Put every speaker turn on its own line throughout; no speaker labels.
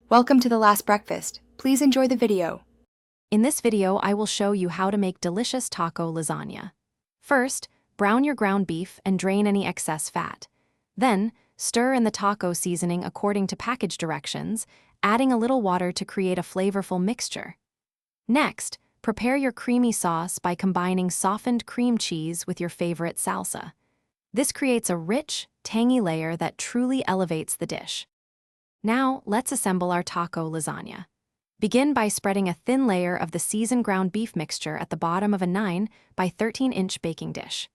Welcome to the last breakfast. Please enjoy the video.
In this video, I will show you how to make delicious taco lasagna. First, brown your ground beef and drain any excess fat. Then, stir in the taco seasoning according to package directions, adding a little water to create a flavorful mixture. Next, prepare your creamy sauce by combining softened cream cheese with your favorite salsa. This creates a rich, tangy layer that truly elevates the dish. Now, let's assemble our taco lasagna. Begin by spreading a thin layer of the seasoned ground beef mixture at the bottom of a 9 by 13-inch baking dish.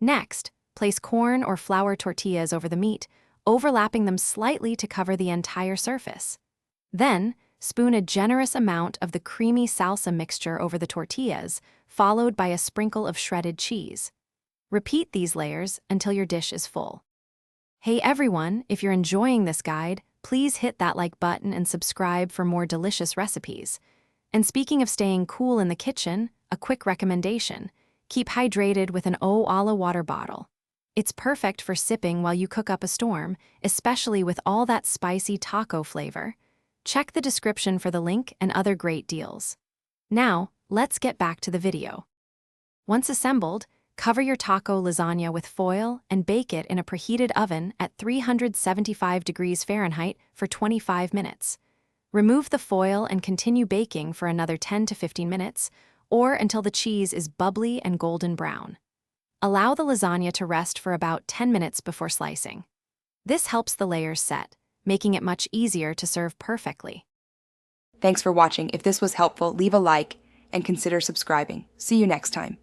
Next, place corn or flour tortillas over the meat, overlapping them slightly to cover the entire surface. Then, spoon a generous amount of the creamy salsa mixture over the tortillas, followed by a sprinkle of shredded cheese. Repeat these layers until your dish is full. Hey everyone, if you're enjoying this guide, please hit that like button and subscribe for more delicious recipes. And speaking of staying cool in the kitchen, a quick recommendation: keep hydrated with an eau à la water bottle. It's perfect for sipping while you cook up a storm, especially with all that spicy taco flavor. Check the description for the link and other great deals. Now, let's get back to the video. Once assembled, cover your taco lasagna with foil and bake it in a preheated oven at 375 degrees Fahrenheit for 25 minutes. Remove the foil and continue baking for another 10 to 15 minutes, or until the cheese is bubbly and golden brown. Allow the lasagna to rest for about 10 minutes before slicing. This helps the layers set, making it much easier to serve perfectly.
Thanks for watching. If this was helpful, leave a like and consider subscribing. See you next time.